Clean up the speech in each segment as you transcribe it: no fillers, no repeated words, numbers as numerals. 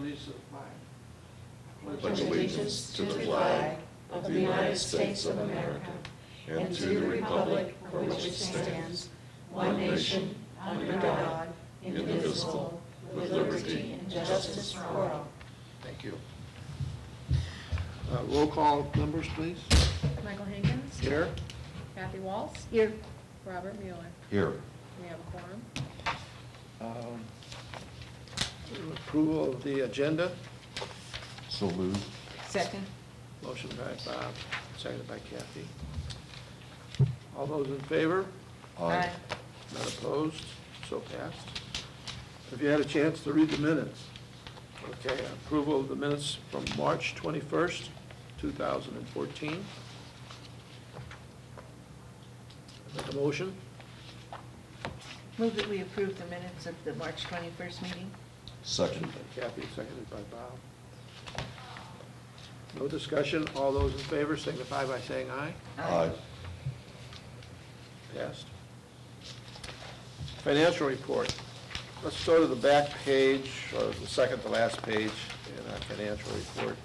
allegiance to the flag. Pledge allegiance to the flag of the United States of America and to the republic for which it stands, one nation, under God, indivisible, with liberty and justice for all. Thank you. Roll call numbers, please. Michael Hankins. Here. Kathy Waltz. Here. Robert Mueller. Here. We have a quorum. Approval of the agenda. So moved. Second. Motion by Bob, seconded by Kathy. All those in favor? Aye. Not opposed? So passed. Have you had a chance to read the minutes? Okay, approval of the minutes from March 21st, 2014. Make a motion? Move that we approve the minutes of the March 21st meeting. Second. By Kathy, seconded by Bob. No discussion. All those in favor signify by saying aye. Aye. Passed. Financial report. Let's go to the back page, or the second to last page in our financial report.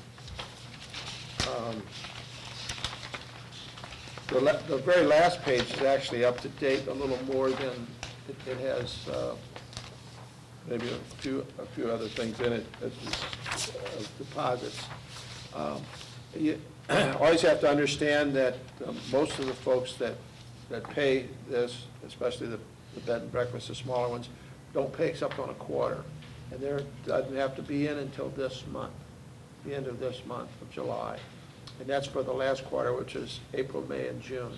The very last page is actually up to date a little more than it has, maybe a few other things in it, deposits. You always have to understand that most of the folks that pay this, especially the bed and breakfast, the smaller ones, don't pay except on a quarter. And there doesn't have to be in until this month, the end of this month of July. And that's for the last quarter, which is April, May, and June.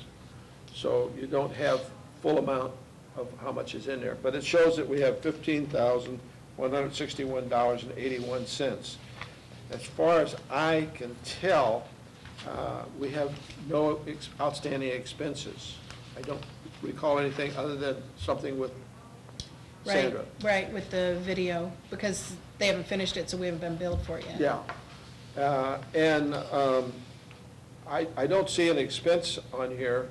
So you don't have full amount of how much is in there. But it shows that we have $15,161.81. As far as I can tell, we have no outstanding expenses. I don't recall anything other than something with Sandra. Right, with the video, because they haven't finished it, so we haven't been billed for it yet. Yeah. I don't see an expense on here,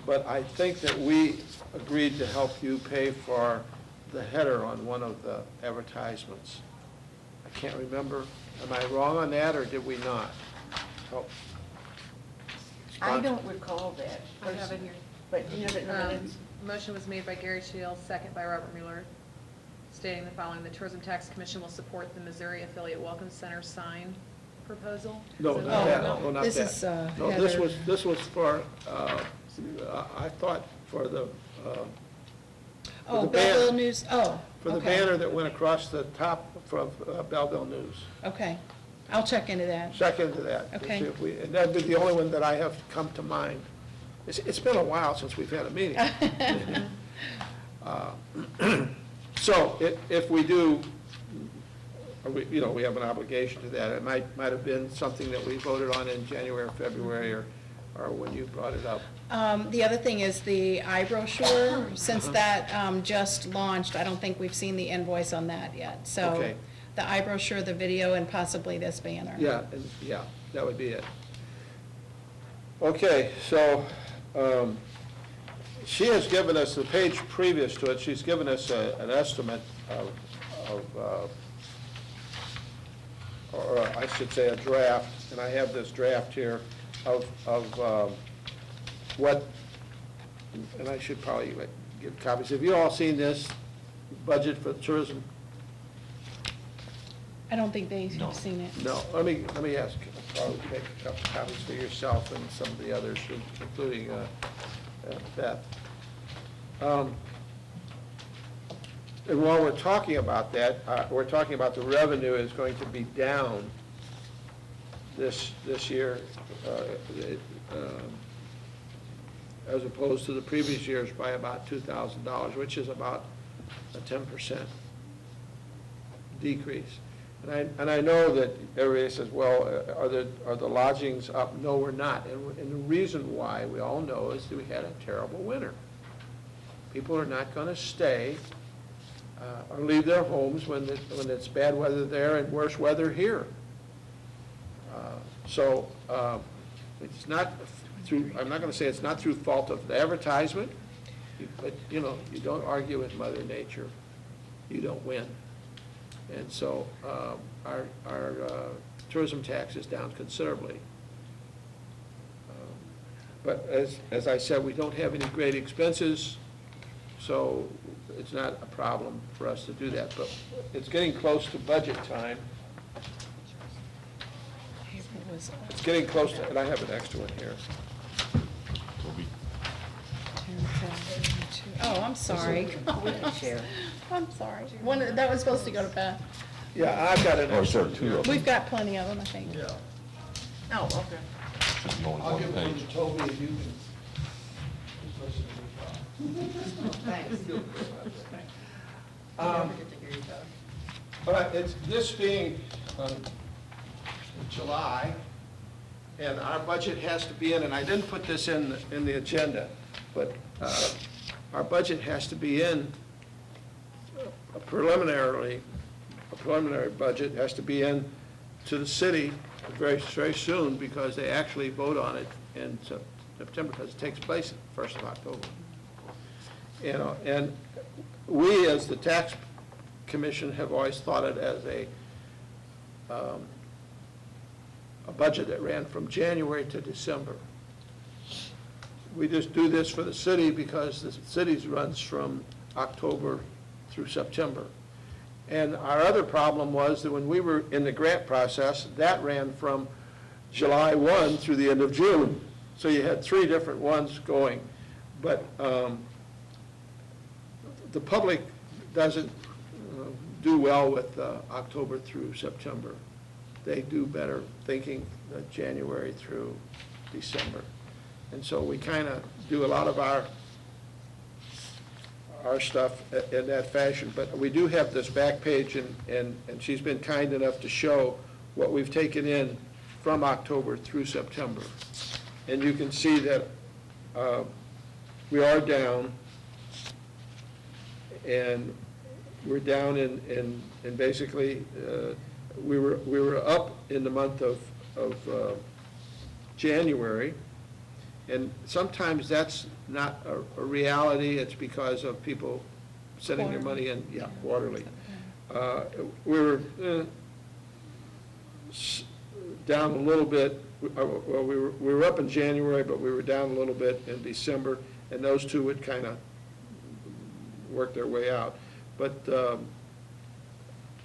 but I think that we agreed to help you pay for the header on one of the advertisements. I can't remember. Am I wrong on that, or did we not? Oh. I don't recall that. I have it here. But do you have it in the minutes? Motion was made by Gary Shields, second by Robert Mueller, stating the following: the Tourism Tax Commission will support the Missouri Affiliate Welcome Center sign proposal. No, Is it- not that, no, not that. This is No, Heather. this was for, I thought for the, Oh, the Belleville banner. News, oh, for the okay. banner that went across the top from Belleville News. Okay, I'll check into that. Second to that. Okay. See if we- And that'd be the only one that I have come to mind. It's been a while since we've had a meeting. So if we do, we have an obligation to that. It might have been something that we voted on in January or February, or when you brought it up. The other thing is the iBrochure, since that just launched, I don't think we've seen the invoice on that yet. So Okay. the iBrochure, the video, and possibly this banner. Yeah, that would be it. Okay, so she has given us, the page previous to it, she's given us an estimate of or I should say a draft, and I have this draft here of what, and I should probably give copies. Have you all seen this budget for tourism? I don't think they've No. seen it. No, let me ask, probably make a couple copies for yourself and some of the others, including Beth. And while we're talking about that, we're talking about the revenue is going to be down this year, as opposed to the previous years by about $2,000, which is about a 10% decrease. And I know that everybody says, well, are the lodgings up? No, we're not. And the reason why, we all know, is that we had a terrible winter. People are not going to stay or leave their homes when it's bad weather there and worse weather here. So it's not through, I'm not going to say it's not through fault of the advertisement, but you don't argue with Mother Nature. You don't win. And so our tourism tax is down considerably. But as I said, we don't have any great expenses, so it's not a problem for us to do that. But it's getting close to budget time. It's getting close to, and I have an extra one here. Toby? Oh, I'm sorry. I'm sorry. One, that was supposed to go to Beth. Yeah, I've got an Oh, extra sorry, one two here. of them. We've got plenty of them, I think. Yeah. Oh, okay. Should be only I'll one give one page. to Toby and you can listen to me talk. But it's, this being July, and our budget has to be in, and I didn't put this in the agenda, but our budget has to be in a preliminary budget has to be in to the city very, very soon, because they actually vote on it in September, because it takes place the 1st of October. You know, and we, as the tax commission, have always thought it as a budget that ran from January to December. We just do this for the city because the city's runs from October through September. And our other problem was that when we were in the grant process, that ran from July 1 through the end of June. So you had 3 different ones going. But the public doesn't do well with October through September. They do better thinking January through December. And so we kind of do a lot of our stuff in that fashion. But we do have this back page, and she's been kind enough to show what we've taken in from October through September. And you can see that we are down, and we're down in basically, we were up in the month of January, and sometimes that's not a reality. It's because of people sending their money in, quarterly. We were down a little bit. Well, we were up in January, but we were down a little bit in December, and those two would kind of work their way out. But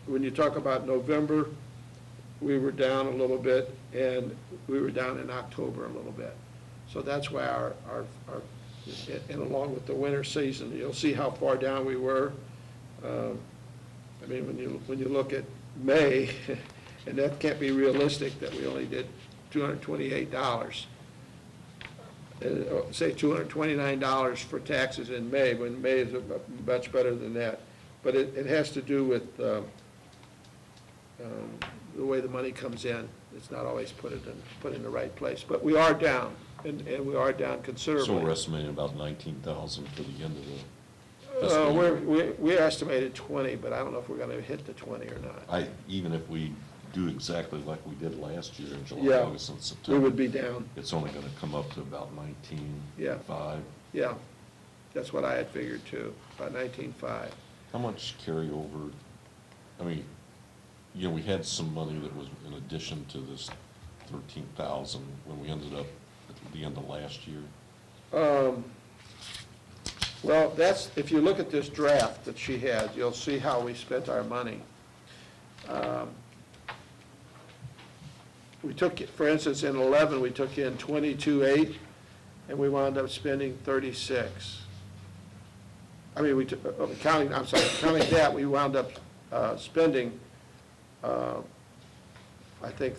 when you talk about November, we were down a little bit, and we were down in October a little bit. So that's why our and along with the winter season, you'll see how far down we were. I mean, when you look at May, and that can't be realistic that we only did $228. Say $229 for taxes in May, when May is much better than that. But it has to do with the way the money comes in. It's not always put in the right place. But we are down, and we are down considerably. So we're estimating about 19,000 for the end of the fiscal year. We estimated 20, but I don't know if we're going to hit the 20 or not. Even if we do exactly like we did last year in July, Yeah, August, and September. We would be down. It's only going to come up to about 19.5. Yeah, that's what I had figured too, about 19.5. How much carryover, I mean, you know, we had some money that was in addition to this 13,000 when we ended up at the end of last year. Well, that's, if you look at this draft that she had, you'll see how we spent our money. We took, for instance, in 11, we took in 22.8, and we wound up spending 36. I mean, counting that, we wound up spending, I think,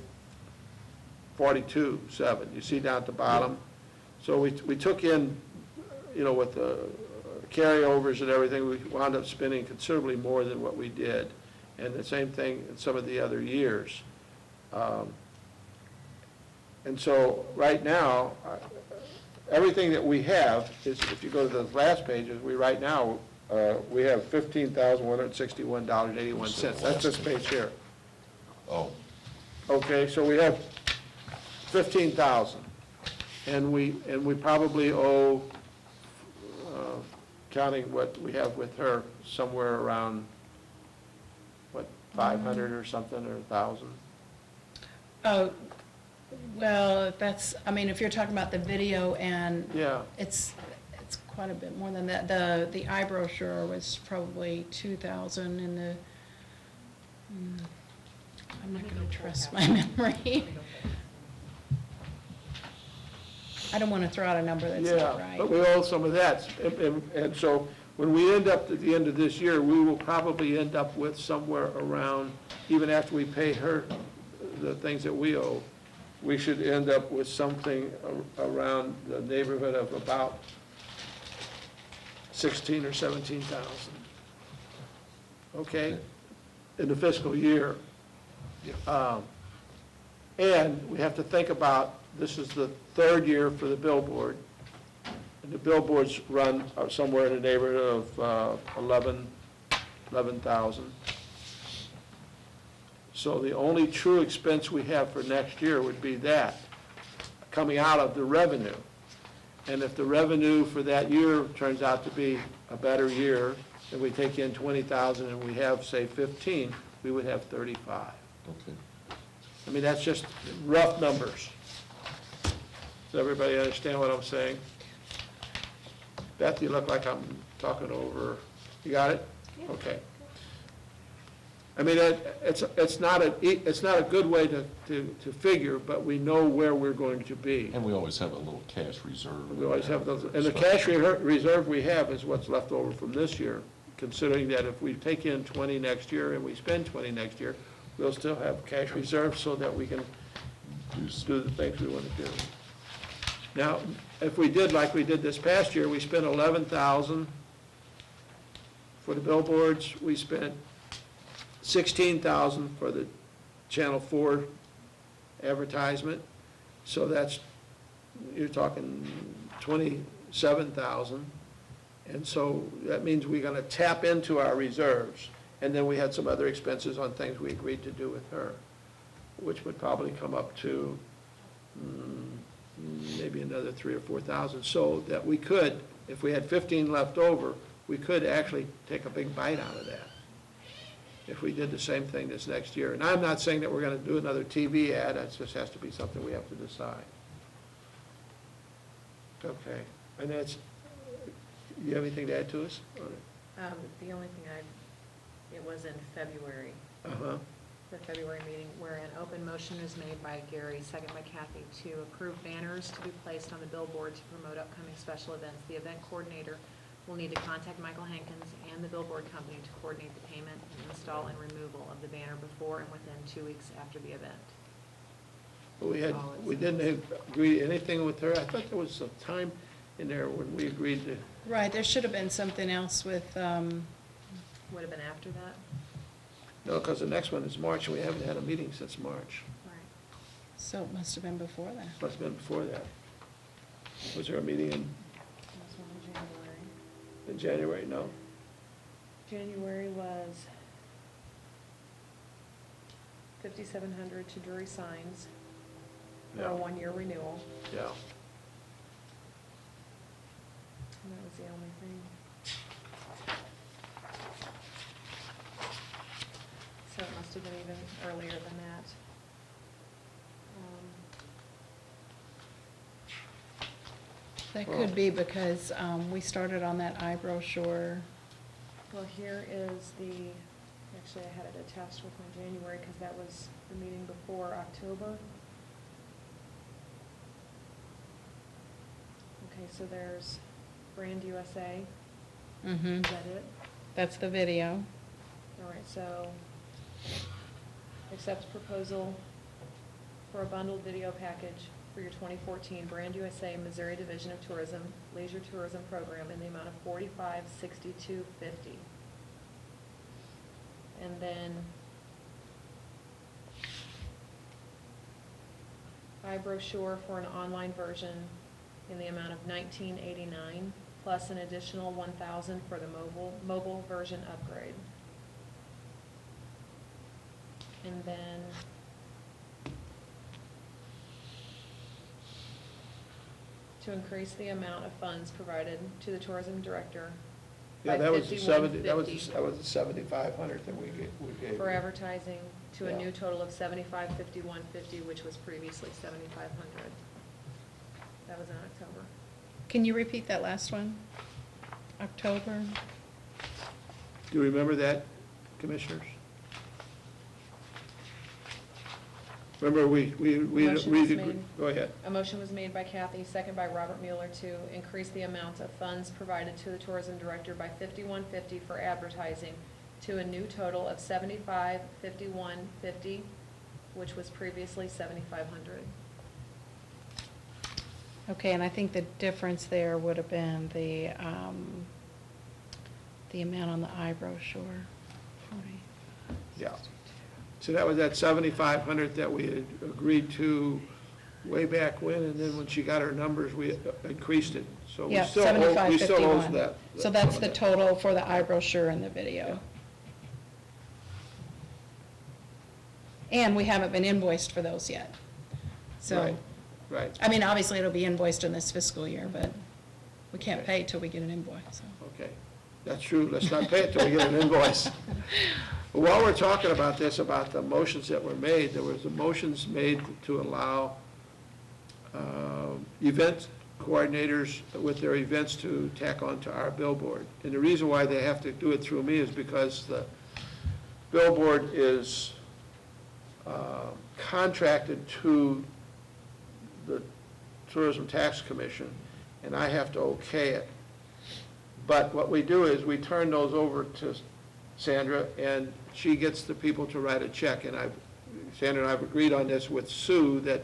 42.7. You see down at the bottom? So we took in, you know, with the carryovers and everything, we wound up spending considerably more than what we did. And the same thing in some of the other years. And so right now, everything that we have is, if you go to the last pages, we right now, we have $15,161.81. That's this page here. Oh, Okay, so we have 15,000. And we probably owe, counting what we have with her, somewhere around, what, 500 or something, or 1,000? Oh, well, that's, I mean, if you're talking about the video and Yeah, it's quite a bit more than that. The eye brochure was probably 2,000 and I'm not gonna trust my memory. I don't wanna throw out a number that's not yeah, right. but we owe some of that. And so when we end up at the end of this year, we will probably end up with somewhere around, even after we pay her the things that we owe, we should end up with something around the neighborhood of about 16 or 17,000. Okay? In the fiscal year. And we have to think about, this is the third year for the billboard. And the billboards run somewhere in the neighborhood of 11,000. So the only true expense we have for next year would be that, coming out of the revenue. And if the revenue for that year turns out to be a better year, and we take in 20,000 and we have, say, 15, we would have 35. Okay. I mean, that's just rough numbers. Does everybody understand what I'm saying? Beth, you look like I'm talking over, you got it? Okay. I mean, it's not a good way to figure, but we know where we're going to be. And we always have a little cash reserve. We always have those, and the cash reserve we have is what's left over from this year, considering that if we take in 20 next year and we spend 20 next year, we'll still have cash reserve so that we can do the things we want to do. Now, if we did like we did this past year, we spent 11,000 for the billboards, we spent 16,000 for the Channel 4 advertisement, so that's, you're talking 27,000. And so that means we're gonna tap into our reserves. And then we had some other expenses on things we agreed to do with her, which would probably come up to maybe another 3,000 or 4,000. So that we could, if we had 15 left over, we could actually take a big bite out of that if we did the same thing this next year. And I'm not saying that we're gonna do another TV ad, that just has to be something we have to decide. Okay, and that's, you have anything to add to us? The only thing it was in February, Uh-huh, the February meeting, where an open motion is made by Gary, second by Kathy, to approve banners to be placed on the billboard to promote upcoming special events. The event coordinator will need to contact Michael Hankins and the billboard company to coordinate the payment and install and removal of the banner before and within 2 weeks after the event. but we didn't agree anything with her. I thought there was some time in there when we agreed to, Right, there should have been something else with, Would have been after that? no, because the next one is March, and we haven't had a meeting since March. Right. so it must have been before that. Must have been before that. Was there a meeting This one in January. in January? No? January was 5,700 to Drury Signs for Yeah. a 1-year renewal. Yeah. And that was the only thing. So it must have been even earlier than that. That could be because we started on that eye brochure. Well, here is the, actually I had it attached with my January because that was the meeting before October. Okay, so there's Brand USA, Mm-hmm. is that it? That's the video. All right, so accepts proposal for a bundled video package for your 2014 Brand USA Missouri Division of Tourism Leisure Tourism Program in the amount of $45,6250. And then brochure for an online version in the amount of $19.89 plus an additional $1,000 for the mobile version upgrade. And then to increase the amount of funds provided to the tourism director by that was the 70, that was 5150 the 7,500 that we gave. for advertising to a Yeah. new total of 755150, which was previously 7,500. That was in October. Can you repeat that last one? October? Do you remember that, commissioners? Remember, Motion was made. go ahead. A motion was made by Kathy, second by Robert Mueller, to increase the amount of funds provided to the tourism director by 5150 for advertising to a new total of 755150, which was previously 7,500. Okay, and I think the difference there would have been the amount on the iBrochure. Yeah. So that was that 7,500 that we had agreed to way back when, and then when she got her numbers, we increased it. So we Yeah, still owe, we still owe 7551. that. So that's the that. total for the iBrochure and the video. And we haven't been invoiced for those yet. So, Right, right, I mean, obviously it'll be invoiced in this fiscal year, but we can't Okay. pay till we get an invoice, so. okay. That's true, let's not pay it till we get an invoice. While we're talking about this, about the motions that were made, there was the motions made to allow event coordinators with their events to tack on to our billboard. And the reason why they have to do it through me is because the billboard is contracted to the Tourism Tax Commission, and I have to okay it. But what we do is we turn those over to Sandra, and she gets the people to write a check. And Sandra and I have agreed on this with Sue, that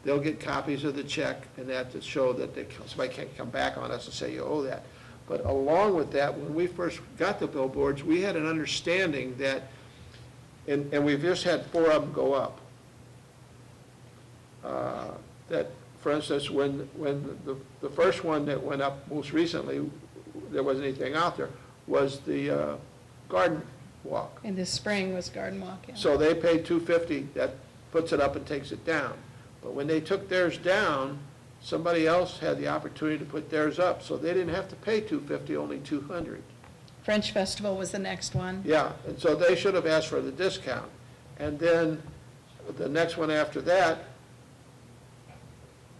they'll get copies of the check and that to show that somebody can't come back on us and say you owe that. But along with that, when we first got the billboards, we had an understanding that, and we've just had 4 of them go up, that, for instance, when the first one that went up most recently, there wasn't anything out there, was the garden walk. In the spring was Garden Walk, yeah. So they paid $250, that puts it up and takes it down. But when they took theirs down, somebody else had the opportunity to put theirs up, so they didn't have to pay $250, only $200. French Festival was the next one. Yeah, and so they should have asked for the discount. And then the next one after that,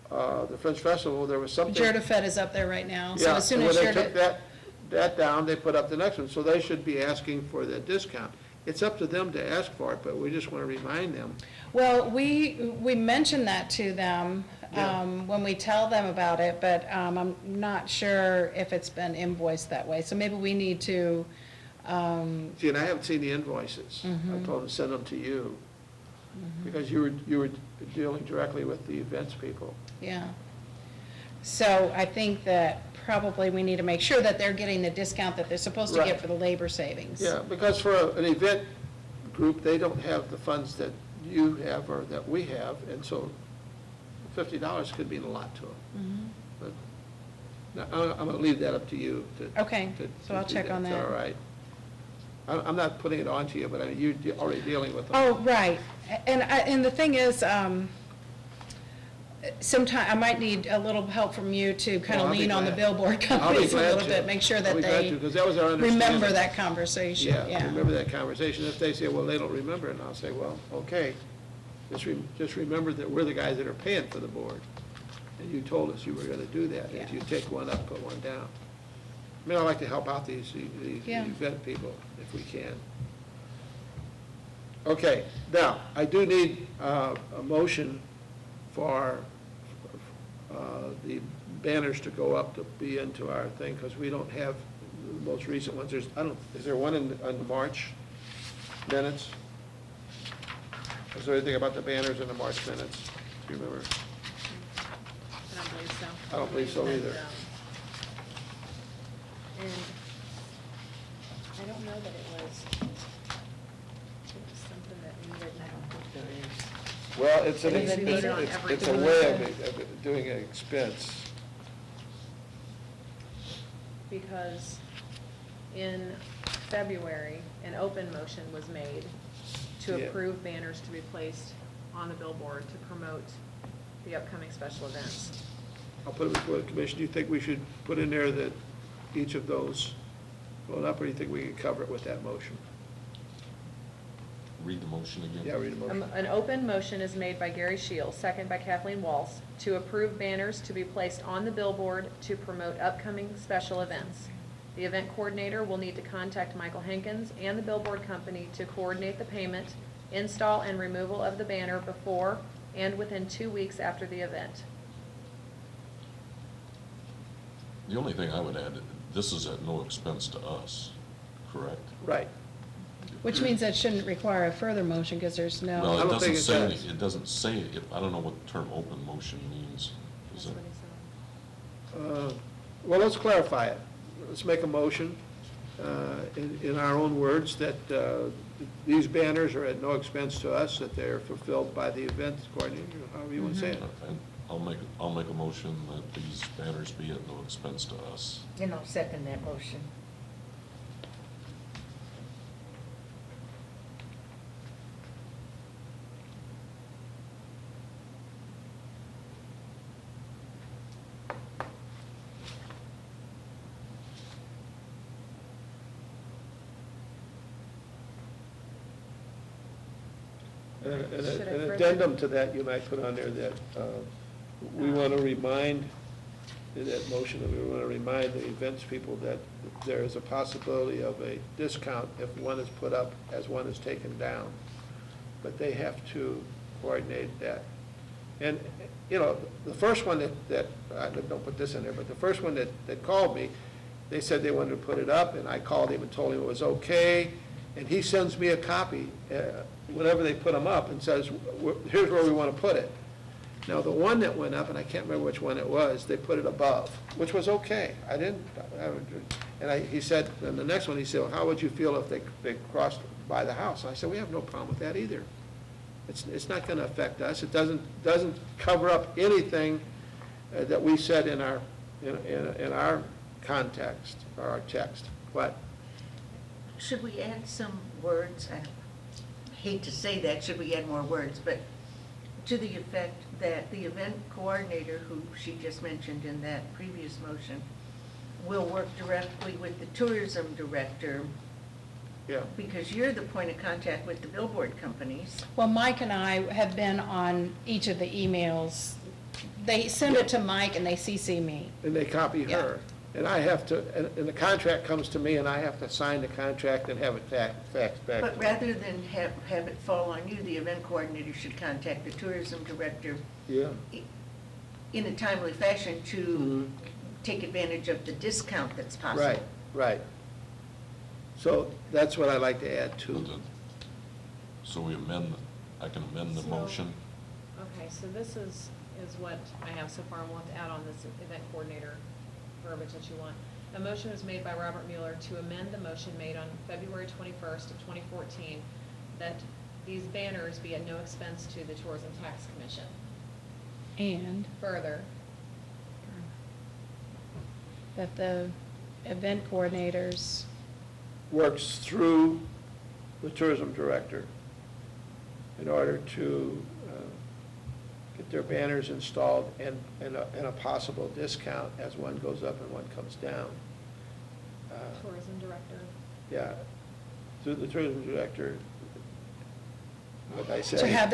the French Festival, there was something. Jura Fed is up there right now, so Yeah, as soon and as when they Jura, took that down, they put up the next one, so they should be asking for the discount. It's up to them to ask for it, but we just want to remind them. well, we mentioned that to them Yeah. when we tell them about it, but I'm not sure if it's been invoiced that way, so maybe we need to, See, and I haven't seen the invoices. I told them to send them to you, because you were dealing directly with the events people. yeah. So I think that probably we need to make sure that they're getting the discount that they're supposed to Right. get for the labor savings. Yeah, because for an event group, they don't have the funds that you have or that we have, and so $50 could mean a lot to them. Mhm. But I'm going to leave that up to you to. Okay, so I'll do check on Is that. all right? I'm not putting it on to you, but I mean, you're already dealing with them. Oh, right. And the thing is, sometime, I might need a little help from you to kind Well, of I'll be lean on the glad. billboard I'll be companies a glad little to. bit, make sure that I'll be glad they to, because that was our understanding. remember that conversation, Yeah, remember that conversation. If they say, well, they don't remember it, and I'll say, well, okay, just remember that we're the guys that are paying for the board. And you told us you were going to do that. If Yeah. you take one up, put one down. I mean, I like to help out these Yeah. event people if we can. Okay, now, I do need a motion for the banners to go up to be into our thing, because we don't have the most recent ones. Is there one in the March minutes? Is there anything about the banners in the March minutes? Do you remember? I don't believe so. I don't believe so either. And I don't know that it was something that needed now. Well, it's an, Is it needed on every it's a way of doing an expense. Because in February, an open motion was made to Yeah. approve banners to be placed on the billboard to promote the upcoming special events. I'll put it before the commission. Do you think we should put in there that each of those blown up, or do you think we can cover it with that motion? Read the motion again? Yeah, read the motion. An open motion is made by Gary Shields, second by Kathleen Walsh, to approve banners to be placed on the billboard to promote upcoming special events. The event coordinator will need to contact Michael Hankins and the billboard company to coordinate the payment, install, and removal of the banner before and within 2 weeks after the event. The only thing I would add, this is at no expense to us, correct? Right. Which means that shouldn't require a further motion, because there's Well, no, I it don't doesn't think it say, does. it doesn't say, I don't know what the term open motion means. Is That's it? what he said. Well, let's clarify it. Let's make a motion in our own words that these banners are at no expense to us, that they're fulfilled by the event coordinator, however you want to say it. And I'll make a motion that these banners be at no expense to us. And I'll second that motion. And Should I an further- addendum to that, you might put on there that we want to remind, in that motion, that we want to remind the events people that there is a possibility of a discount if one is put up as one is taken down. But they have to coordinate that. And, you know, the first one that I don't put this in there, but the first one that called me, they said they wanted to put it up, and I called him and told him it was okay, and he sends me a copy, whenever they put them up, and says, here's where we want to put it. Now, the one that went up, and I can't remember which one it was, they put it above, which was okay. He said, and the next one, he said, well, how would you feel if they crossed by the house? And I said, we have no problem with that either. It's not going to affect us. It doesn't cover up anything that we said in our context, or our text. But Should we add some words? I hate to say that, should we add more words, but to the effect that the event coordinator, who she just mentioned in that previous motion, will work directly with the tourism director, yeah, because you're the point of contact with the billboard companies. well, Mike and I have been on each of the emails. They send it to Mike and they CC me. and they copy Yeah. her. And I have to, and the contract comes to me, and I have to sign the contract and have it faxed back. But rather than have it fall on you, the event coordinator should contact the tourism director Yeah, in a timely fashion to Mhm. take advantage of the discount that's possible. right, right. So that's what I'd like to add But to. the- So I can amend the So- motion. Okay, so this is what I have so far, and we'll have to add on this event coordinator verbiage that you want. A motion was made by Robert Mueller to amend the motion made on February 21st of 2014, that these banners be at no expense to the Tourism Tax Commission. And Further, that the event coordinators, Works through the tourism director in order to get their banners installed and a possible discount as one goes up and one comes down. tourism director. Yeah, through the tourism director, what I say. to have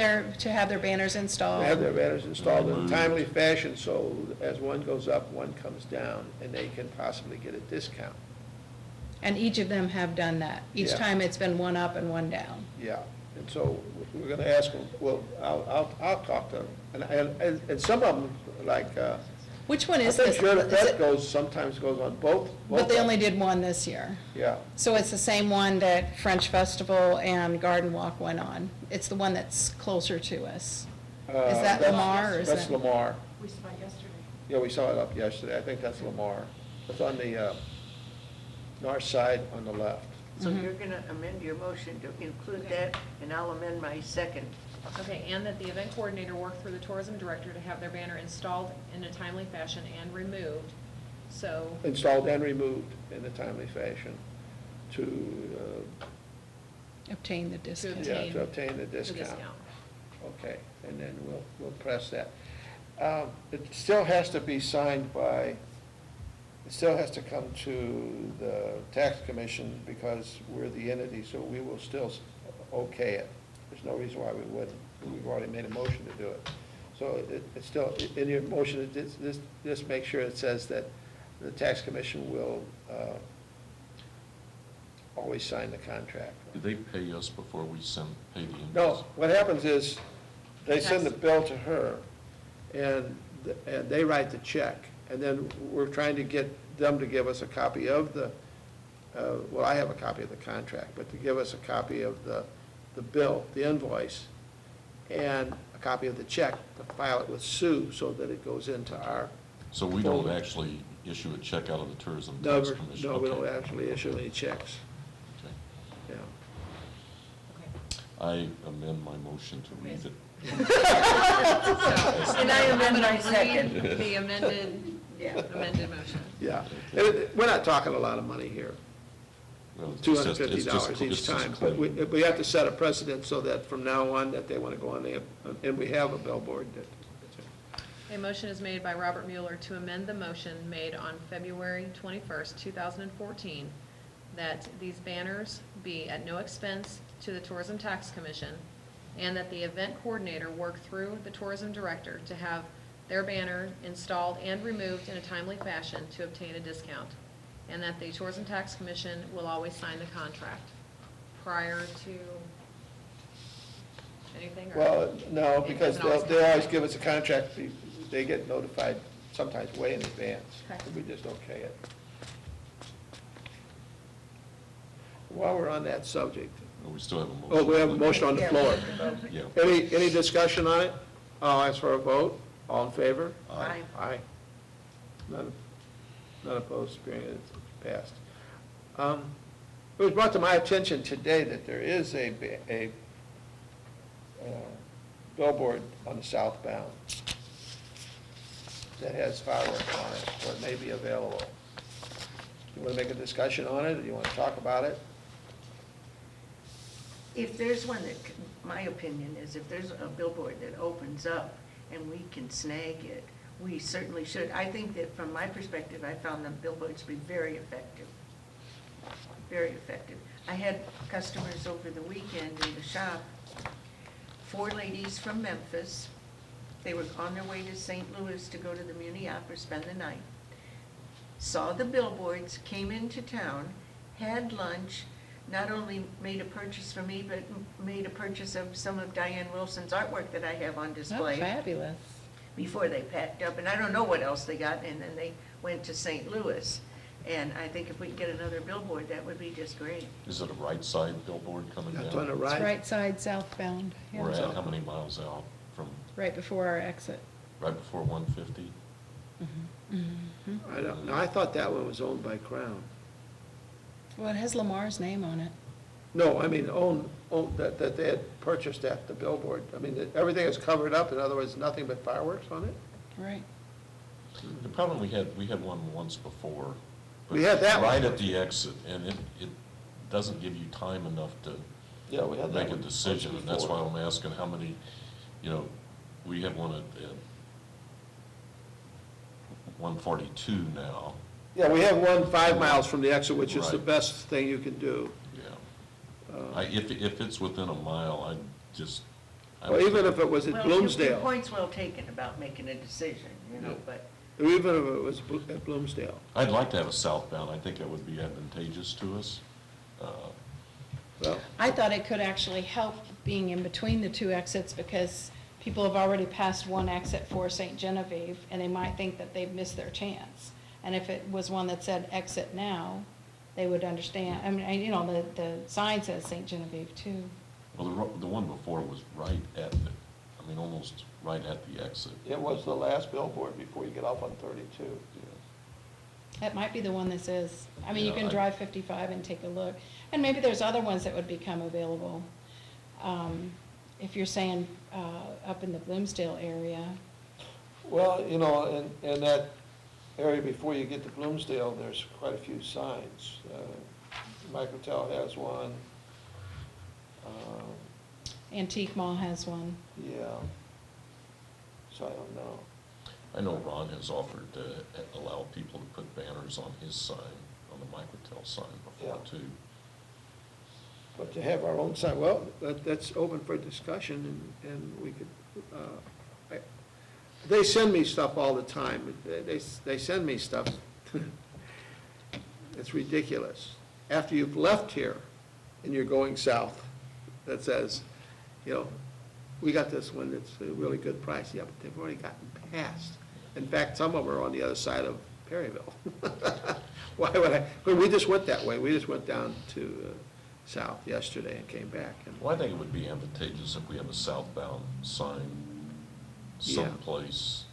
their banners installed. Have their banners installed in a Removed. timely fashion, so as one goes up, one comes down, and they can possibly get a discount. And each of them have done that. Each Yeah. time it's been one up and one down. Yeah, and so we're gonna ask them, well, I'll talk to them, and some of them, like, Which one I is think this? Sure, Is that it- sometimes goes on both. But they of only them. did one this year. Yeah, So it's the same one that French Festival and Garden Walk went on. It's the one that's closer to us. Is that that's- Lamar or is That's that? Lamar. We saw it yesterday. Yeah, we saw it up yesterday, I think that's Lamar. It's on the north side on the left. So you're going to amend your motion to include that, and I'll amend my second. Okay, and that the event coordinator work through the tourism director to have their banner installed in a timely fashion and removed, so, Installed and removed in a timely fashion to, Obtain the discount. yeah, to obtain the the discount. discount. Okay, and then we'll press that. It still has to be signed by it still has to come to the tax commission because we're the entity, so we will still okay it. There's no reason why we wouldn't. We've already made a motion to do it. So it's still, in your motion, just make sure it says that the tax commission will always sign the contract. Do they pay us before we pay the invoice? No, what happens is, they send the bill to her, and they write the check, and then we're trying to get them to give us a copy of the, well, I have a copy of the contract, but to give us a copy of the bill, the invoice, and a copy of the check, to file it with Sue, so that it goes into our. So we don't folder. actually issue a check out of the Tourism Tax Never, Commission? no, we Okay. don't actually issue any checks, Okay. yeah. Okay. I amend my motion to read it. And I amend my I'm gonna read second. the Yeah. amended motion. Yeah, we're not talking a lot of money here, Well, it's just- $250 it's each just time, clean. but we have to set a precedent so that from now on, that they want to go on, and we have a billboard that. A motion is made by Robert Mueller to amend the motion made on February 21st, 2014, that these banners be at no expense to the Tourism Tax Commission, and that the event coordinator work through the tourism director to have their banner installed and removed in a timely fashion to obtain a discount, and that the Tourism Tax Commission will always sign the contract prior to anything? or- Well, no, It because doesn't always they always come. give us a contract, they get notified sometimes way in advance. Okay. We just okay it. While we're on that subject, No, we still have a motion. oh, we have a motion on the Yeah, floor. Yeah. Any discussion on it? I'll ask for a vote. All in favor? Aye. Aye. None opposed, hearing it, it's passed. It was brought to my attention today that there is a billboard on the southbound that has fireworks on it, or it may be available. You want to make a discussion on it, or you want to talk about it? If there's one that, my opinion is if there's a billboard that opens up and we can snag it, we certainly should. I think that from my perspective, I found the billboards to be very effective. Very effective. I had customers over the weekend in the shop, 4 ladies from Memphis. They were on their way to St. Louis to go to the Muni Opera, spend the night. Saw the billboards, came into town, had lunch, not only made a purchase for me, but made a purchase of some of Diane Wilson's artwork that I have on display. Fabulous. Before they packed up, and I don't know what else they got, and then they went to St. Louis. And I think if we can get another billboard, that would be just great. Is it a right side billboard coming down? That's on the It's right. right side southbound, yeah. We're at how many miles out from, Right before our exit. right before 150? I don't, no, I thought that one was owned by Crown. Well, it has Lamar's name on it. No, I mean, that they had purchased the billboard. I mean, everything is covered up, in other words, nothing but fireworks on it? Right. The problem we had one once before. but We had that one. Right at the exit, and it doesn't give you time enough to Yeah, we had that make a one once decision, and that's why before. I'm asking how many, we have one at 142 now, Yeah, we have one 5 miles from the exit, which is the Right. best thing you can do. yeah. If it's within a mile, I just. I Well, would even think- if it was at Well, your Bloomsdale, point's well taken about making a decision, Yeah. but even if it was at Bloomsdale. I'd like to have a southbound, I think that would be advantageous to us. Well, I thought it could actually help being in between the 2 exits because people have already passed one exit for St. Genevieve and they might think that they've missed their chance. And if it was one that said exit now, they would understand. I mean, the sign says St. Genevieve too. Well, the one before was right at the, almost right at the exit. it was the last billboard before you get off on 32. That might be the one that says, you Yeah, can drive 55 and take a look. And maybe there's other ones that would become available. If you're saying up in the Bloomsdale area, Well, in that area before you get to Bloomsdale, there's quite a few signs. Microtel has one. Antique Mall has one. Yeah. So I don't know. I know Ron has offered to allow people to put banners on his sign, on the Microtel sign before Yeah. too. But to have our own sign, well, that's open for discussion, and we could, they send me stuff all the time. They send me stuff. It's ridiculous. After you've left here and you're going south, that says, we got this one that's a really good price. Yeah, but they've already gotten passed. In fact, some of them are on the other side of Perryville. Why would I? But we just went that way. We just went down to south yesterday and came back. And Well, I think it would be advantageous if we have a southbound sign Yeah. someplace.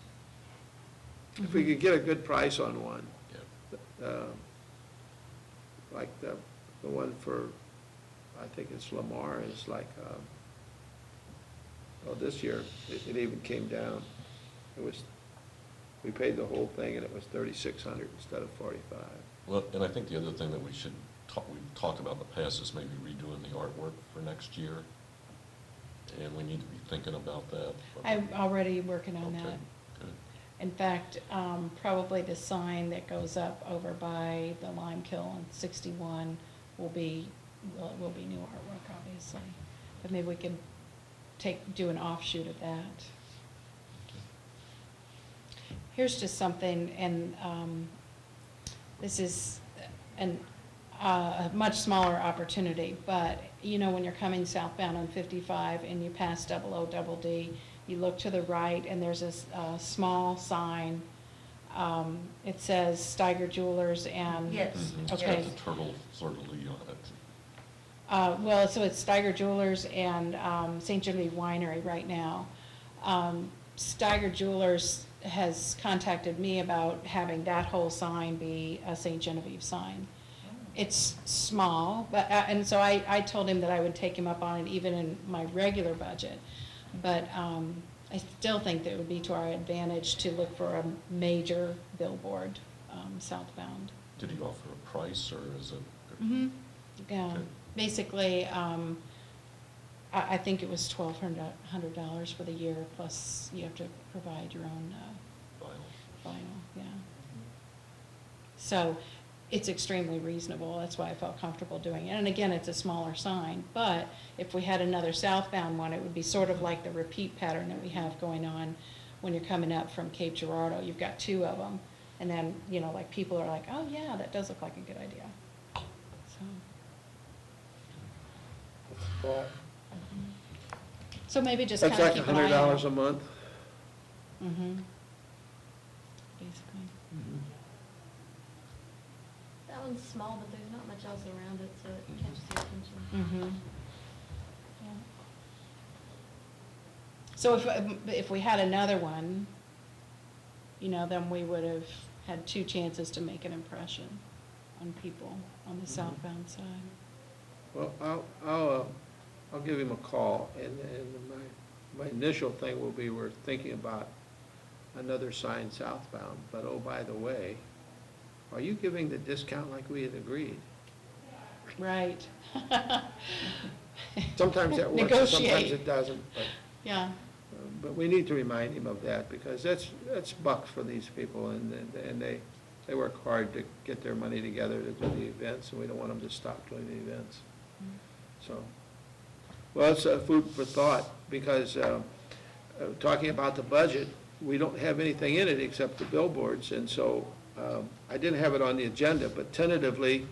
if we could get a good price on one, Yeah. like the one for, I think it's Lamar, is like, well, this year, it even came down. We paid the whole thing, and it was 3,600 instead of 45. Well, and I think the other thing that we've talked about in the past is maybe redoing the artwork for next year. And we need to be thinking about that. I'm already working on Okay, that. good. In fact, probably the sign that goes up over by the Lime Kiln on 61 will be new artwork, obviously. But maybe we can do an offshoot of that. Here's just something, and this is a much smaller opportunity, but when you're coming southbound on 55 and you pass 00DD, you look to the right and there's a small sign. It says Steiger Jewelers and. Yes. Mhm. It's Okay. got the turtle sort of lead on it. Well, so it's Steiger Jewelers and St. Genevieve Winery right now. Steiger Jewelers has contacted me about having that whole sign be a St. Genevieve sign. It's small, but, and so I told him that I would take him up on it even in my regular budget. But I still think that it would be to our advantage to look for a major billboard southbound. Did he offer a price, or is it? Yeah, Okay. basically, I think it was $1,200 for the year, plus you have to provide your own vinyl, yeah. So it's extremely reasonable, that's why I felt comfortable doing it. And again, it's a smaller sign, but if we had another southbound one, it would be sort of like the repeat pattern that we have going on when you're coming up from Cape Girardeau. You've got two of them, and then, like people are like, oh yeah, that does look like a good idea. So. Well, So maybe just that's kind of like keep an eye on $100 it. a month. Mm-hmm. Basically. That one's small, but there's not much else around it, so it catches the attention. Mm-hmm. Yeah. So if we had another one, then we would have had two chances to make an impression on people on the southbound side. Well, I'll give him a call, and my initial thing will be, we're thinking about another sign southbound, but oh, by the way, are you giving the discount like we had agreed? Right. Sometimes that works, and sometimes Negotiate. it doesn't, Yeah. but we need to remind him of that, because that's bucks for these people, and they work hard to get their money together to do the events, and we don't want them to stop doing the events. So, well, it's food for thought, because talking about the budget, we don't have anything in it except the billboards, and so I didn't have it on the agenda, but tentatively,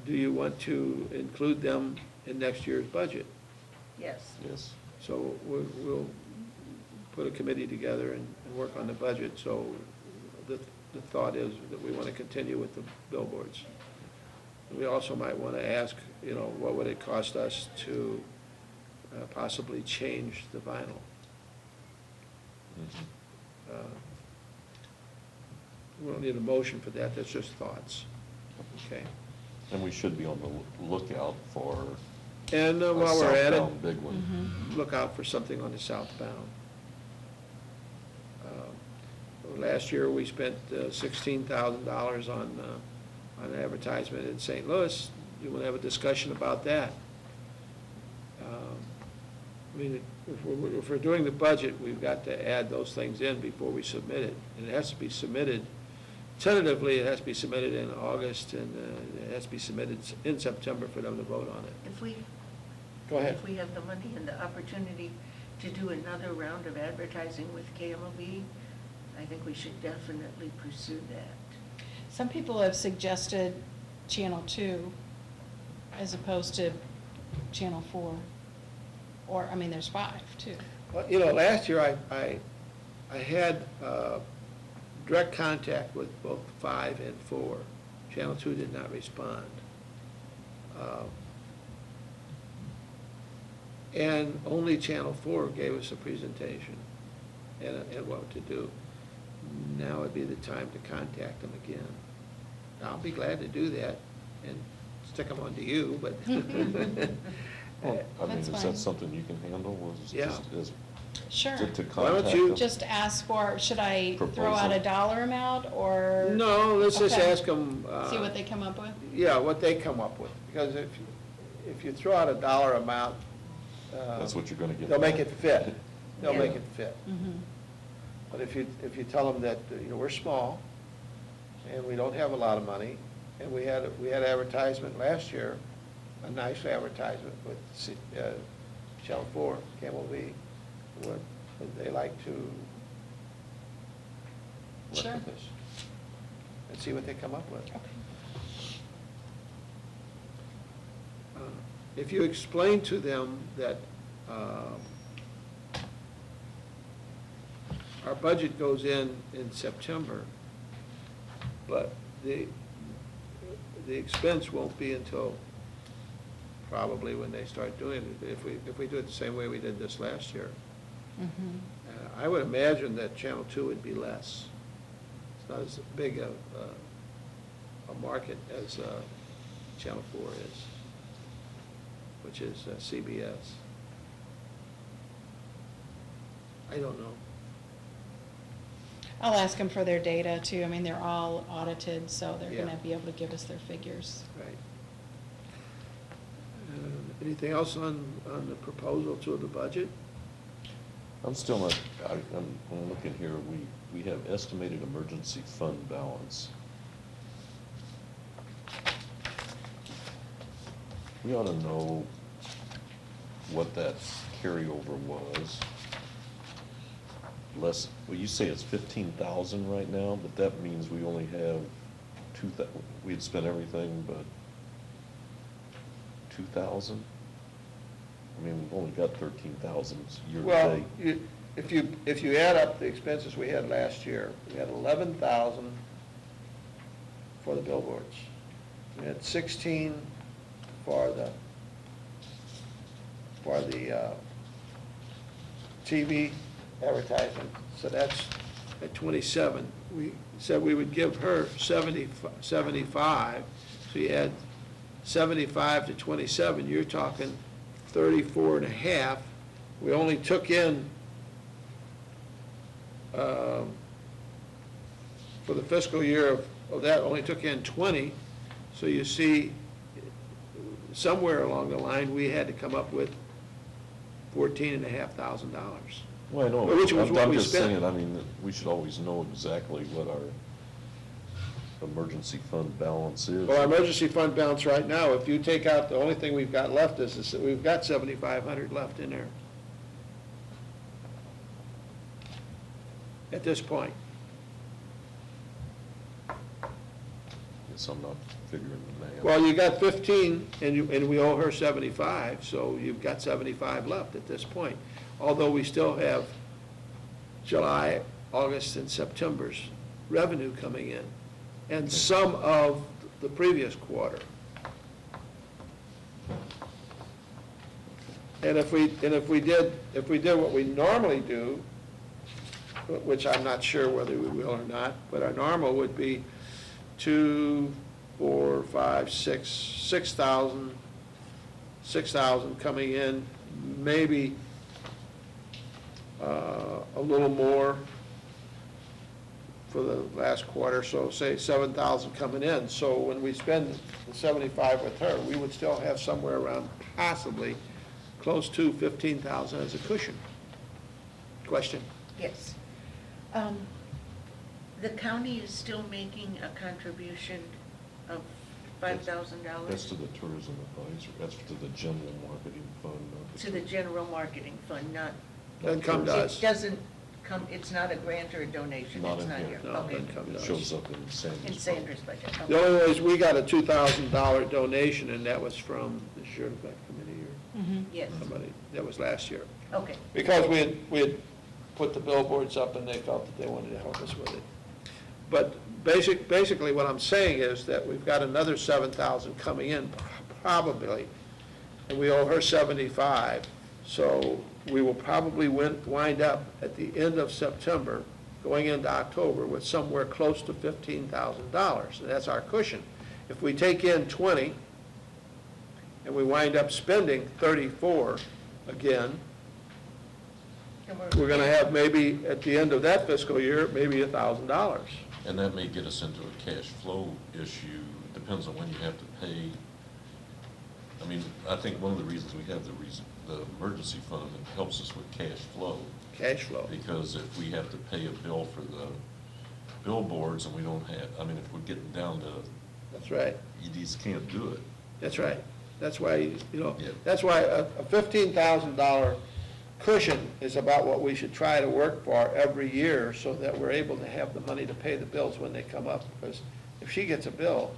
do you want to include them in next year's budget? Yes. Yes. So we'll put a committee together and work on the budget, so the thought is that we want to continue with the billboards. We also might want to ask, what would it cost us to possibly change the vinyl? Mhm. We don't need a motion for that, that's just thoughts, okay? And we should be on the lookout for And a while we're at it, southbound big one. Mm-hmm. look out for something on the southbound. Last year, we spent $16,000 on advertisement in St. Louis. You want to have a discussion about that? I mean, if we're doing the budget, we've got to add those things in before we submit it. And it has to be submitted, tentatively, it has to be submitted in August, and it has to be submitted in September for them to vote on it. If we, Go ahead. if we have the money and the opportunity to do another round of advertising with KMOV, I think we should definitely pursue that. Some people have suggested Channel 2 as opposed to Channel 4. Or, I mean, there's 5, too. Well, you know, last year I had direct contact with both 5 and 4. Channel 2 did not respond. And only Channel 4 gave us a presentation and what to do. Now would be the time to contact them again. I'll be glad to do that and stick them onto you, but. Well, I mean, That's is fine. that something you can handle? Was Yeah. Sure. To Why don't contact you- them? Just ask for, should I throw Proposal. out a dollar amount, or? No, let's just Okay. ask them. See what they come up with? Yeah, what they come up with, because if you throw out a dollar amount. That's what you're gonna get They'll make back. it fit. They'll Yeah. make it fit. Mm-hmm. But if you tell them that, you know, we're small, and we don't have a lot of money, and we had advertisement last year, a nice advertisement with Channel 4, KMOV, would they like to work Sure. with us? And see what they come up with. Okay. If you explain to them that our budget goes in September, but the expense won't be until probably when they start doing it, if we do it the same way we did this last year. Mm-hmm. I would imagine that Channel 2 would be less. It's not as big a market as Channel 4 is, which is CBS. I don't know. I'll ask them for their data, too. I mean, they're all audited, so they're Yeah. gonna be able to give us their figures. Right. Anything else on the proposal to the budget? I'm still not, I'm looking here, we have estimated emergency fund balance. We ought to know what that carryover was. Less, well, you say it's 15,000 right now, but that means we only have we'd spent everything but 2,000? I mean, we've only got 13,000 year to Well, date. if you add up the expenses we had last year, we had 11,000 for the billboards. We had 16 for the TV advertising, so that's at 27. We said we would give her 75, so you add 75 to 27, you're talking 34 and a half. We only took in, for the fiscal year of that, only took in 20, so you see, somewhere along the line, we had to come up with $14,500. Well, I know, Which was what I'm we just spent. saying, I mean, we should always know exactly what our emergency fund balance is. Well, our emergency fund balance right now, if you take out, the only thing we've got left is that we've got 7,500 left in there. At this point. Guess I'm not figuring the math. Well, you got 15, and we owe her 75, so you've got 75 left at this point. Although we still have July, August, and September's revenue coming in, and some of the previous quarter. And if we did what we normally do, which I'm not sure whether we will or not, but our normal would be 2, 4, 5, 6,000 coming in, maybe a little more for the last quarter, so say 7,000 coming in. So when we spend the 75 with her, we would still have somewhere around possibly close to 15,000 as a cushion. Question? Yes. The county is still making a contribution of $5,000? That's to the tourism advisor, that's to the general marketing fund. not To the general marketing fund, not. Doesn't come to us. It doesn't come, it's not a grant or a donation, Not it's in not here. here. No, it Okay. doesn't come to It us. shows up in Sandra's. In Sandra's budget. Okay. The only way is we got a $2,000 donation, and that was from the Sheriff Committee or Yes, somebody, that was last year. okay. Because we had put the billboards up and they felt that they wanted to help us with it. But basically what I'm saying is that we've got another 7,000 coming in probably, and we owe her 75. So we will probably wind up at the end of September, going into October, with somewhere close to $15,000. And that's our cushion. If we take in 20 and we wind up spending 34 again, And we're going to have maybe, at the end of that fiscal year, maybe $1,000. And that may get us into a cash flow issue, depends on when you have to pay. I mean, I think one of the reasons we have the emergency fund, it helps us with cash flow. Cash flow. Because if we have to pay a bill for the billboards and we don't have, I mean, if we're getting down to, That's right. you just can't do it. That's right. That's why, Yeah. that's why a $15,000 cushion is about what we should try to work for every year so that we're able to have the money to pay the bills when they come up. Because if she gets a bill,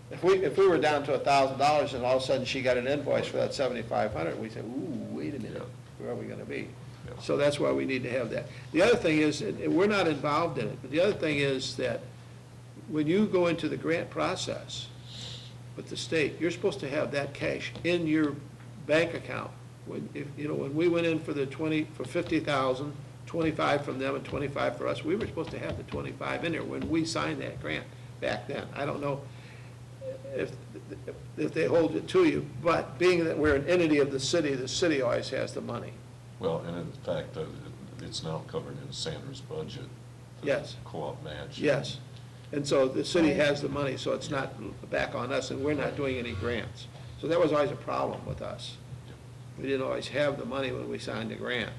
if we were down to $1,000 and all of a sudden she got an invoice for that 7,500, we say, ooh, wait a minute, where are we gonna be? Yeah. So that's why we need to have that. The other thing is, and we're not involved in it, but the other thing is that when you go into the grant process with the state, you're supposed to have that cash in your bank account. When we went in for the 50,000, 25 from them and 25 for us, we were supposed to have the 25 in there when we signed that grant back then. I don't know if they hold it to you, but being that we're an entity of the city always has the money. Well, and in fact, it's now covered in Sandra's budget. the Yes. Co-op match. Yes. And so the city has the money, so it's not back on us, and we're not doing any grants. So that was always a problem with us. We didn't always have the money when we signed the grant,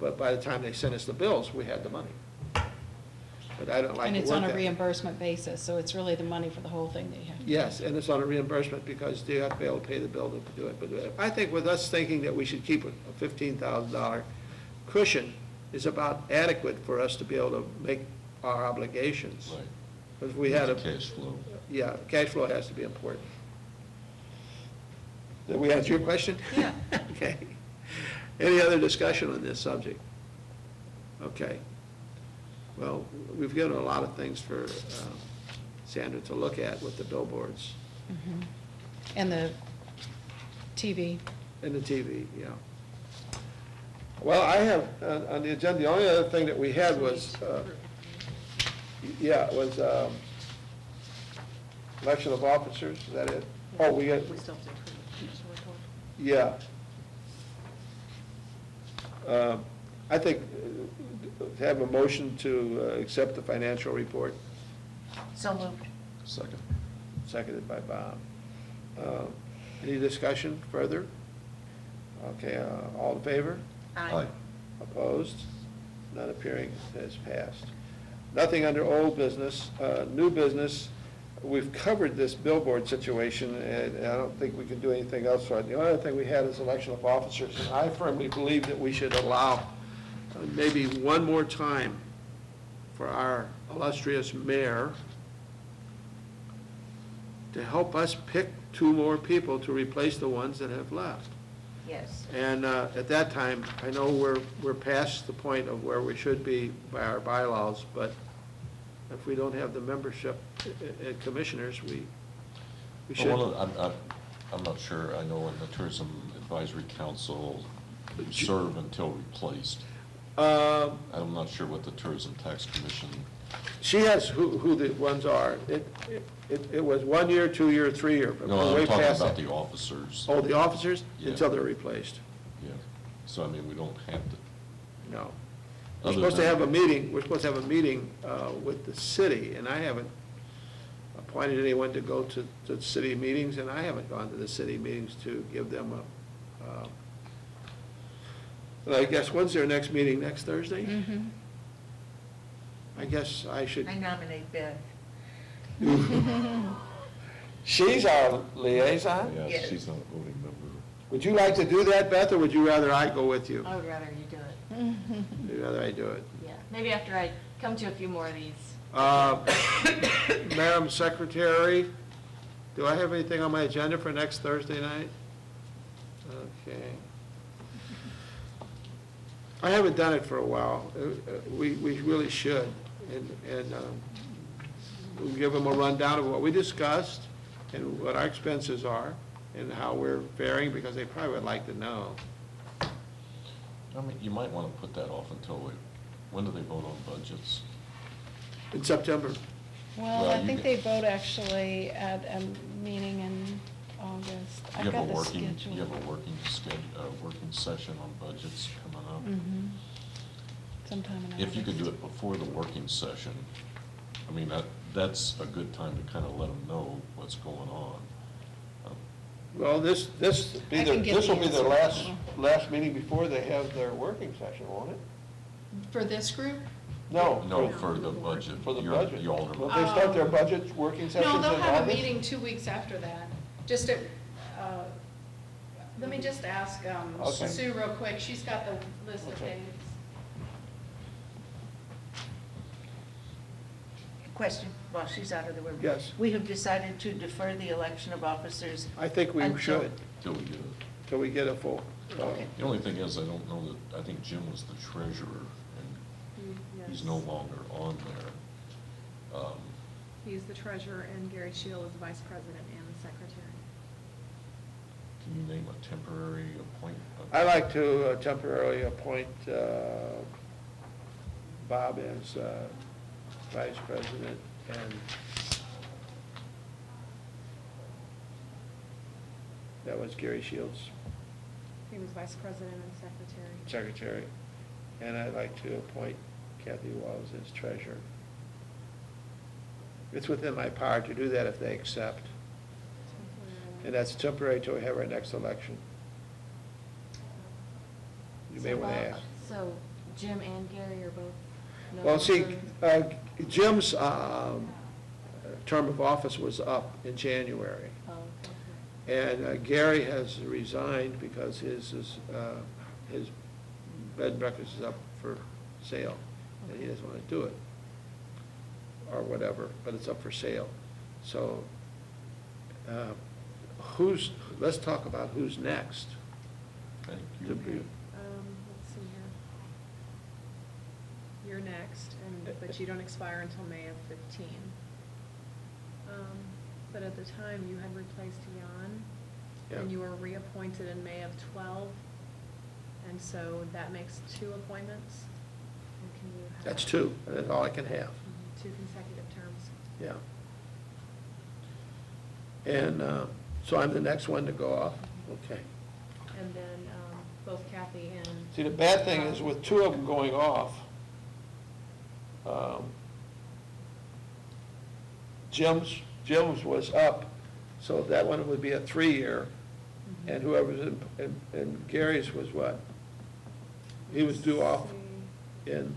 but by the time they sent us the bills, we had the money. But I don't like And to it's work on a that way. reimbursement basis, so it's really the money for the whole thing that you have to. Yes, and it's on a reimbursement because they have to be able to pay the bill to do it. But I think with us thinking that we should keep a $15,000 cushion is about adequate for us to be able to make our obligations. Right. Because we had a, Cash flow. yeah, cash flow has to be important. Did we answer your question? Yeah. Okay. Any other discussion on this subject? Okay. Well, we've given a lot of things for Sandra to look at with the billboards Mhm. And the TV. and the TV, yeah. Well, I have, on the agenda, the only other thing that we had was, election of officers, is that it? Oh, we got, We still have to approve the financial report. yeah. I think, have a motion to accept the financial report, So moved. Second. seconded by Bob. Any discussion further? Okay, all in favor? Aye. Opposed? None appearing, has passed. Nothing under old business. New business, we've covered this billboard situation, and I don't think we can do anything else for it. The only other thing we had is election of officers, and I firmly believe that we should allow maybe one more time for our illustrious mayor to help us pick two more people to replace the ones that have left. Yes. And at that time, I know we're past the point of where we should be by our bylaws, but if we don't have the membership at commissioners, we should. Well, I'm not sure, I know in the Tourism Advisory Council, you serve until replaced. I'm not sure what the Tourism Tax Commission, She has who the ones are. It was 1 year, 2 year, 3 year. but no, we're way I'm talking past about that. the officers. Oh, the officers? Yeah. Until they're replaced. Yeah, so I mean, we don't have to. No. We're Other supposed to than- have a meeting, we're supposed to have a meeting with the city, and I haven't appointed anyone to go to city meetings, and I haven't gone to the city meetings to give them Well, I guess, when's their next meeting, next Thursday? Mm-hmm. I guess I should, I nominate Beth. she's our liaison? Yeah, Yes. she's not a voting member. Would you like to do that, Beth, or would you rather I go with you? I would rather you do it. Would you rather I do it? Yeah, maybe after I come to a few more of these. Madam Secretary, do I have anything on my agenda for next Thursday night? Okay. I haven't done it for a while. We really should. And we'll give them a rundown of what we discussed and what our expenses are and how we're faring, because they probably would like to know. I mean, you might want to put that off until, when do they vote on budgets? In September. Well, Well, I you think can- they vote actually at a meeting in August. I've You got have a the working, schedule. you have a working session on budgets coming up. Mhm. Sometime in August. If you could do it before the working session, I mean, that's a good time to kind of let them know what's going on. Well, this I can get will the be their answer. last meeting before they have their working session, won't it? For this group? No. No, for the budget. For the Your- budget. the alderman. Will they start their budget working sessions in No, August? they'll have a meeting 2 weeks after that. Just to, let me just ask Okay. Sue real quick. She's got the list of Okay. dates. Question, while she's out of the room. Yes. We have decided to defer the election of officers. I think we Until- should, Till we get it. till we get a full. Okay. The only thing is, I don't know that, I think Jim was the treasurer, and he's no longer on there. He's the treasurer, and Gary Shield is the vice president and the secretary. Can you name a temporary appointment? I'd like to temporarily appoint Bob as vice president and that was Gary Shields, He was vice president and secretary. secretary. And I'd like to appoint Kathy Walls as treasurer. It's within my power to do that if they accept. And that's temporary till we have our next election. You may So want to Bob- ask. So Jim and Gary are both no Well, see, longer- Jim's term of office was up in January. Oh, okay. And Gary has resigned because his bed and breakfast is up for sale, and he doesn't want to do it, or whatever, but it's up for sale. So, let's talk about who's next. Thank To you. be- Let's see here. You're next, but you don't expire until May of 15. But at the time, you had replaced Jan, and Yeah. you were reappointed in May of 12, and so that makes 2 appointments. And can you have- That's 2, that's all I can have, Mhm, 2 consecutive terms. yeah. And so I'm the next one to go off? Okay. And then both Kathy and. See, the bad thing is with 2 of them going off, Jim's was up, so that one would be a 3-year, Mhm. and whoever's and Gary's was what? He was due off in,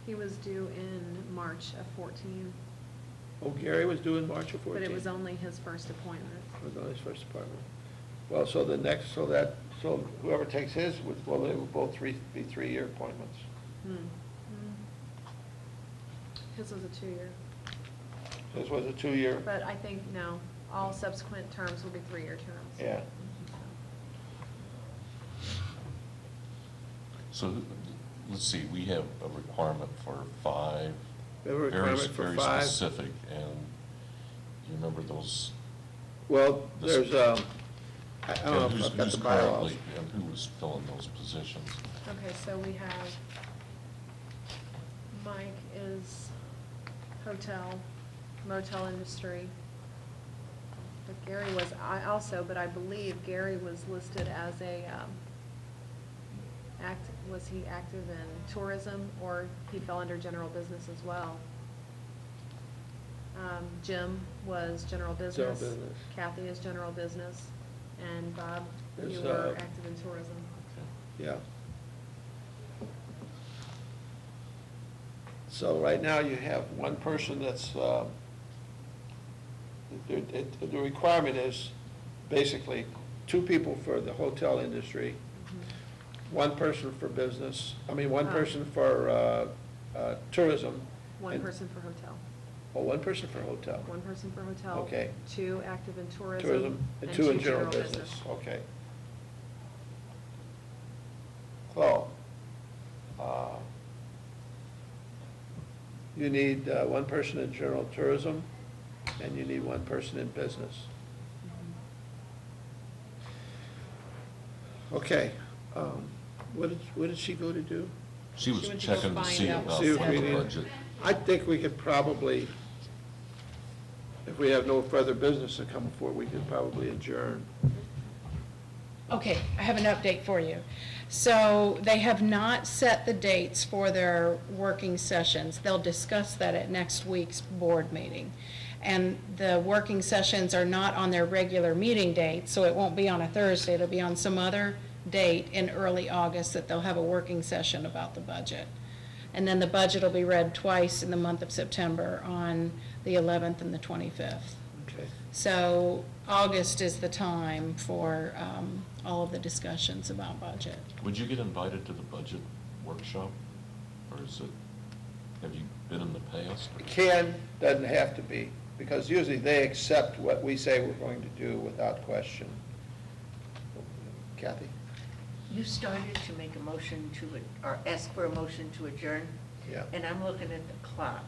He was due in March of 14, oh, Gary was due in March of 14? but it was only his first appointment. Was on his first appointment. Well, so the next, so whoever takes his, well, they will both be 3-year appointments. Hmm. His was a 2-year, This was a 2-year, but I think, no, all subsequent terms will be 3-year terms. yeah. So, let's see, we have a requirement for 5. We have a requirement for 5. Very specific, and you remember those? Well, This- there's, I don't know and if who's- I've got who's the bylaws. currently- And who was filling those positions? Okay, so we have, Mike is hotel, motel industry. But Gary was, I also, but I believe Gary was listed as a, was he active in tourism, or he fell under general business as well? Jim was general business. General business. Kathy is general business, and Bob, you There's, were active in tourism. Yeah. So right now you have one person that's, the requirement is basically 2 people for the hotel industry, 1 person for business, one person for tourism. One and- person for hotel. Oh, 1 person for hotel. 1 person for hotel. Okay. 2 active in tourism. Tourism, and 2 in general business, okay. So, you need 1 person in general tourism, and you need 1 person in business. Okay, what did she go to do? She was She went to go checking to find see out about See if we the need- budget. I think we could probably, if we have no further business to come before, we could probably adjourn. Okay, I have an update for you. So they have not set the dates for their working sessions. They'll discuss that at next week's board meeting. And the working sessions are not on their regular meeting date, so it won't be on a Thursday. It'll be on some other date in early August that they'll have a working session about the budget. And then the budget will be read twice in the month of September, on the 11th and the 25th. Okay. So August is the time for all of the discussions about budget. Would you get invited to the budget workshop? Or is it, have you been in the past? Can, doesn't have to be, because usually they accept what we say we're going to do without question. Kathy? You started to make a motion or ask for a motion to adjourn. Yeah. And I'm looking at the clock,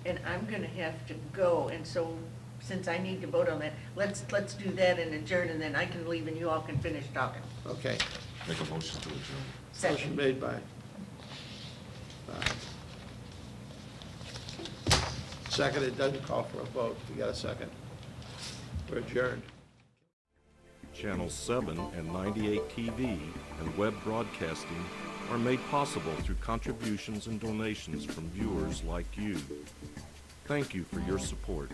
and I'm gonna have to go, and so, since I need to vote on that, let's do that and adjourn, and then I can leave and you all can finish talking. Okay. Make a motion to adjourn. Motion Second. made by. Second, it doesn't call for a vote. You got a second. We're adjourned. Channel 7 and 98 TV and web broadcasting are made possible through contributions and donations from viewers like you. Thank you for your support.